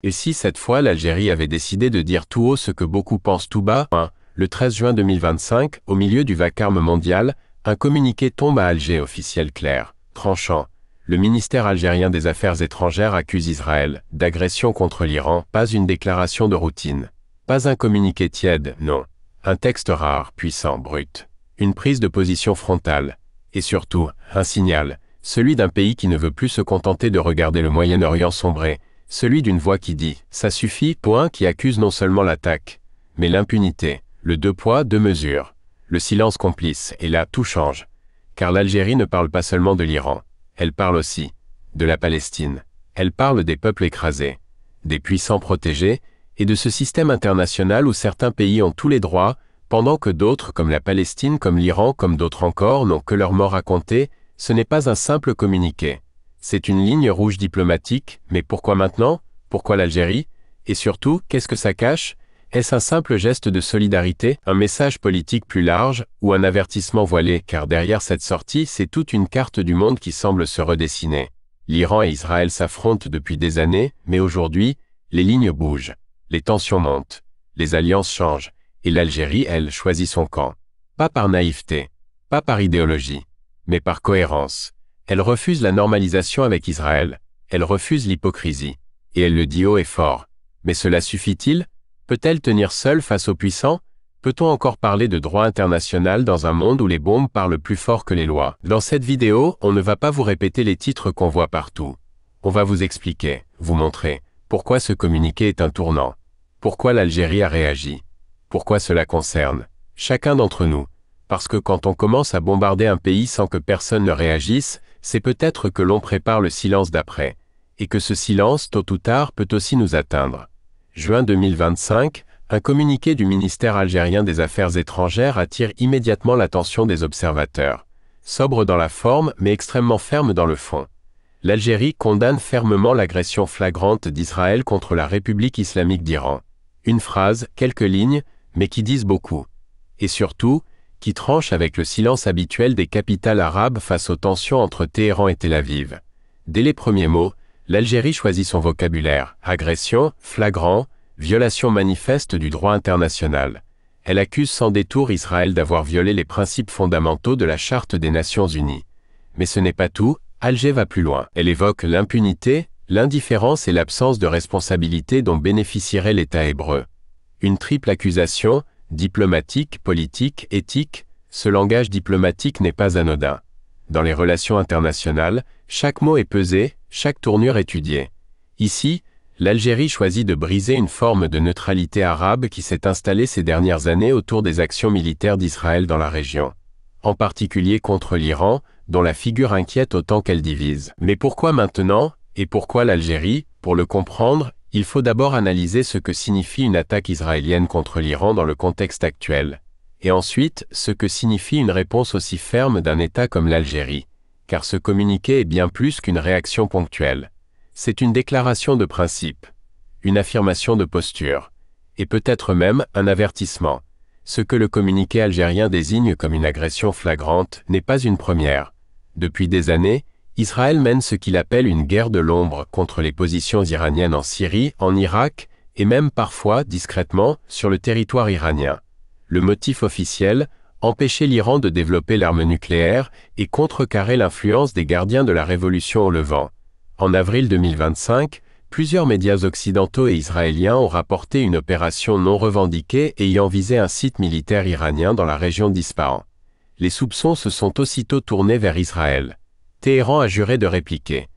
Et si cette fois l'Algérie avait décidé de dire tout haut ce que beaucoup pensent tout bas, le 13 juin 2025, au milieu du vacarme mondial, un communiqué tombe à Alger officiel clair, tranchant. Le ministère algérien des Affaires étrangères accuse Israël d'agression contre l'Iran, pas une déclaration de routine. Pas un communiqué tiède, non. Un texte rare, puissant, brut. Une prise de position frontale. Et surtout, un signal, celui d'un pays qui ne veut plus se contenter de regarder le Moyen-Orient sombrer, celui d'une voix qui dit « ça suffit », qui accuse non seulement l'attaque, mais l'impunité, le deux poids, deux mesures, le silence complice, et là tout change. Car l'Algérie ne parle pas seulement de l'Iran, elle parle aussi de la Palestine, elle parle des peuples écrasés, des puissants protégés, et de ce système international où certains pays ont tous les droits, pendant que d'autres, comme la Palestine, comme l'Iran, comme d'autres encore, n'ont que leur mort à compter. Ce n'est pas un simple communiqué. C'est une ligne rouge diplomatique, mais pourquoi maintenant? Pourquoi l'Algérie? Et surtout, qu'est-ce que ça cache? Est-ce un simple geste de solidarité, un message politique plus large, ou un avertissement voilé? Car derrière cette sortie, c'est toute une carte du monde qui semble se redessiner. L'Iran et Israël s'affrontent depuis des années, mais aujourd'hui, les lignes bougent, les tensions montent, les alliances changent, et l'Algérie, elle, choisit son camp. Pas par naïveté, pas par idéologie, mais par cohérence. Elle refuse la normalisation avec Israël, elle refuse l'hypocrisie, et elle le dit haut et fort. Mais cela suffit-il? Peut-elle tenir seule face aux puissants? Peut-on encore parler de droit international dans un monde où les bombes parlent plus fort que les lois? Dans cette vidéo, on ne va pas vous répéter les titres qu'on voit partout. On va vous expliquer, vous montrer, pourquoi ce communiqué est un tournant. Pourquoi l'Algérie a réagi. Pourquoi cela concerne chacun d'entre nous. Parce que quand on commence à bombarder un pays sans que personne ne réagisse, c'est peut-être que l'on prépare le silence d'après. Et que ce silence, tôt ou tard, peut aussi nous atteindre. Juin 2025, un communiqué du ministère algérien des Affaires étrangères attire immédiatement l'attention des observateurs. Sobre dans la forme, mais extrêmement ferme dans le fond. L'Algérie condamne fermement l'agression flagrante d'Israël contre la République islamique d'Iran. Une phrase, quelques lignes, mais qui disent beaucoup. Et surtout, qui tranchent avec le silence habituel des capitales arabes face aux tensions entre Téhéran et Tel Aviv. Dès les premiers mots, l'Algérie choisit son vocabulaire, agression, flagrant, violation manifeste du droit international. Elle accuse sans détour Israël d'avoir violé les principes fondamentaux de la Charte des Nations Unies. Mais ce n'est pas tout, Alger va plus loin. Elle évoque l'impunité, l'indifférence et l'absence de responsabilité dont bénéficierait l'État hébreu. Une triple accusation, diplomatique, politique, éthique, ce langage diplomatique n'est pas anodin. Dans les relations internationales, chaque mot est pesé, chaque tournure étudiée. Ici, l'Algérie choisit de briser une forme de neutralité arabe qui s'est installée ces dernières années autour des actions militaires d'Israël dans la région. En particulier contre l'Iran, dont la figure inquiète autant qu'elle divise. Mais pourquoi maintenant, et pourquoi l'Algérie? Pour le comprendre, il faut d'abord analyser ce que signifie une attaque israélienne contre l'Iran dans le contexte actuel. Et ensuite, ce que signifie une réponse aussi ferme d'un État comme l'Algérie. Car ce communiqué est bien plus qu'une réaction ponctuelle. C'est une déclaration de principe, une affirmation de posture, et peut-être même un avertissement. Ce que le communiqué algérien désigne comme une agression flagrante n'est pas une première. Depuis des années, Israël mène ce qu'il appelle une guerre de l'ombre contre les positions iraniennes en Syrie, en Irak, et même parfois, discrètement, sur le territoire iranien. Le motif officiel, empêcher l'Iran de développer l'arme nucléaire et contrecarrer l'influence des gardiens de la révolution au Levant. En avril 2025, plusieurs médias occidentaux et israéliens ont rapporté une opération non revendiquée ayant visé un site militaire iranien dans la région d'Ispahan. Les soupçons se sont aussitôt tournés vers Israël. Téhéran a juré de répliquer.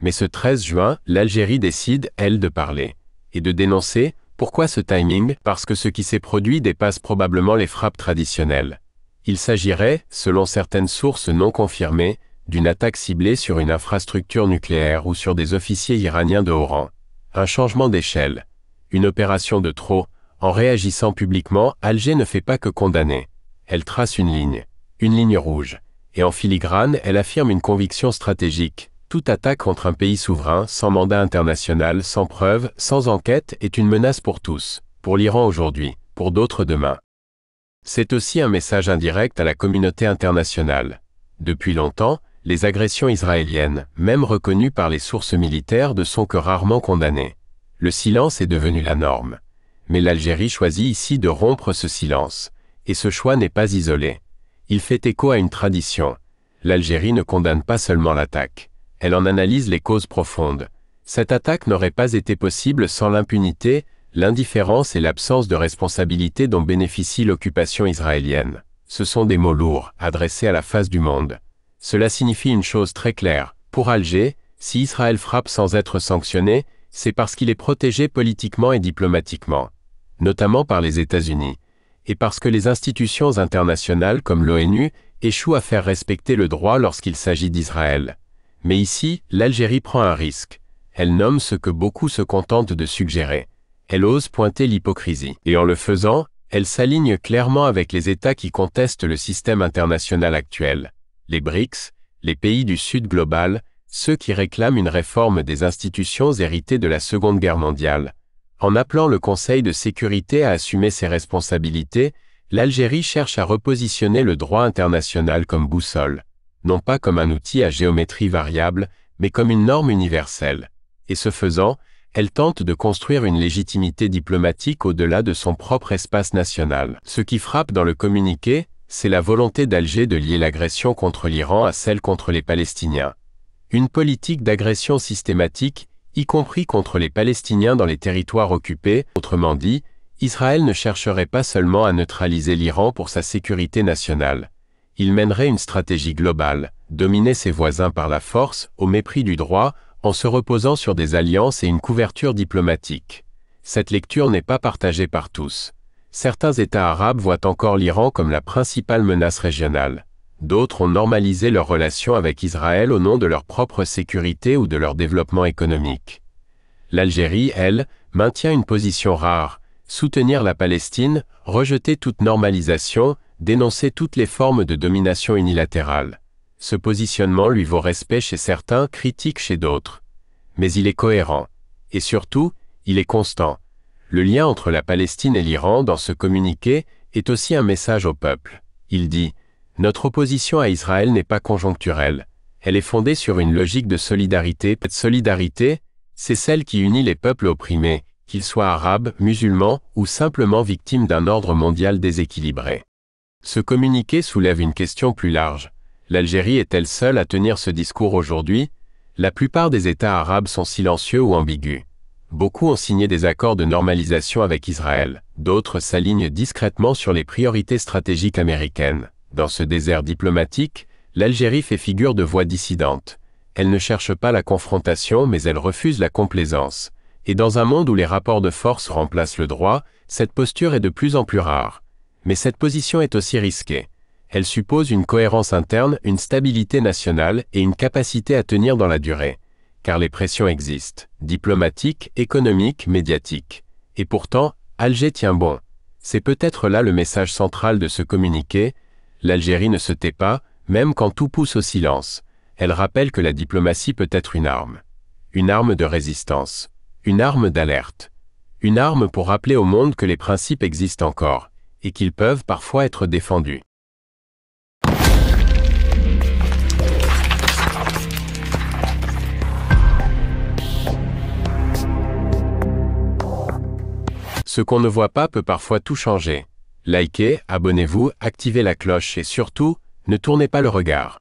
Mais ce 13 juin, l'Algérie décide, elle, de parler. Et de dénoncer. Pourquoi ce timing? Parce que ce qui s'est produit dépasse probablement les frappes traditionnelles. Il s'agirait, selon certaines sources non confirmées, d'une attaque ciblée sur une infrastructure nucléaire ou sur des officiers iraniens de haut rang. Un changement d'échelle. Une opération de trop. En réagissant publiquement, Alger ne fait pas que condamner. Elle trace une ligne rouge. Et en filigrane, elle affirme une conviction stratégique. Toute attaque contre un pays souverain, sans mandat international, sans preuve, sans enquête, est une menace pour tous. Pour l'Iran aujourd'hui, pour d'autres demain. C'est aussi un message indirect à la communauté internationale. Depuis longtemps, les agressions israéliennes, même reconnues par les sources militaires, ne sont que rarement condamnées. Le silence est devenu la norme. Mais l'Algérie choisit ici de rompre ce silence. Et ce choix n'est pas isolé. Il fait écho à une tradition. L'Algérie ne condamne pas seulement l'attaque. Elle en analyse les causes profondes. Cette attaque n'aurait pas été possible sans l'impunité, l'indifférence et l'absence de responsabilité dont bénéficie l'occupation israélienne. Ce sont des mots lourds, adressés à la face du monde. Cela signifie une chose très claire. Pour Alger, si Israël frappe sans être sanctionné, c'est parce qu'il est protégé politiquement et diplomatiquement, notamment par les États-Unis, et parce que les institutions internationales comme l'ONU échouent à faire respecter le droit lorsqu'il s'agit d'Israël. Mais ici, l'Algérie prend un risque. Elle nomme ce que beaucoup se contentent de suggérer. Elle ose pointer l'hypocrisie. Et en le faisant, elle s'aligne clairement avec les États qui contestent le système international actuel. Les BRICS, les pays du Sud global, ceux qui réclament une réforme des institutions héritées de la Seconde Guerre mondiale. En appelant le Conseil de sécurité à assumer ses responsabilités, l'Algérie cherche à repositionner le droit international comme boussole, non pas comme un outil à géométrie variable, mais comme une norme universelle. Et ce faisant, elle tente de construire une légitimité diplomatique au-delà de son propre espace national. Ce qui frappe dans le communiqué, c'est la volonté d'Alger de lier l'agression contre l'Iran à celle contre les Palestiniens. Une politique d'agression systématique, y compris contre les Palestiniens dans les territoires occupés. Autrement dit, Israël ne chercherait pas seulement à neutraliser l'Iran pour sa sécurité nationale. Il mènerait une stratégie globale, dominer ses voisins par la force, au mépris du droit, en se reposant sur des alliances et une couverture diplomatique. Cette lecture n'est pas partagée par tous. Certains États arabes voient encore l'Iran comme la principale menace régionale. D'autres ont normalisé leurs relations avec Israël au nom de leur propre sécurité ou de leur développement économique. L'Algérie, elle, maintient une position rare, soutenir la Palestine, rejeter toute normalisation, dénoncer toutes les formes de domination unilatérale. Ce positionnement lui vaut respect chez certains, critique chez d'autres. Mais il est cohérent. Et surtout, il est constant. Le lien entre la Palestine et l'Iran dans ce communiqué est aussi un message au peuple. Il dit « Notre opposition à Israël n'est pas conjoncturelle. Elle est fondée sur une logique de solidarité. Cette solidarité, c'est celle qui unit les peuples opprimés, qu'ils soient arabes, musulmans ou simplement victimes d'un ordre mondial déséquilibré. » Ce communiqué soulève une question plus large. L'Algérie est-elle seule à tenir ce discours aujourd'hui? La plupart des États arabes sont silencieux ou ambigus. Beaucoup ont signé des accords de normalisation avec Israël, d'autres s'alignent discrètement sur les priorités stratégiques américaines. Dans ce désert diplomatique, l'Algérie fait figure de voix dissidente. Elle ne cherche pas la confrontation mais elle refuse la complaisance. Et dans un monde où les rapports de force remplacent le droit, cette posture est de plus en plus rare. Mais cette position est aussi risquée. Elle suppose une cohérence interne, une stabilité nationale et une capacité à tenir dans la durée. Car les pressions existent, diplomatiques, économiques, médiatiques. Et pourtant, Alger tient bon. C'est peut-être là le message central de ce communiqué. L'Algérie ne se tait pas, même quand tout pousse au silence. Elle rappelle que la diplomatie peut être une arme. Une arme de résistance. Une arme d'alerte. Une arme pour rappeler au monde que les principes existent encore, et qu'ils peuvent parfois être défendus. Ce qu'on ne voit pas peut parfois tout changer. Likez, abonnez-vous, activez la cloche et surtout, ne tournez pas le regard.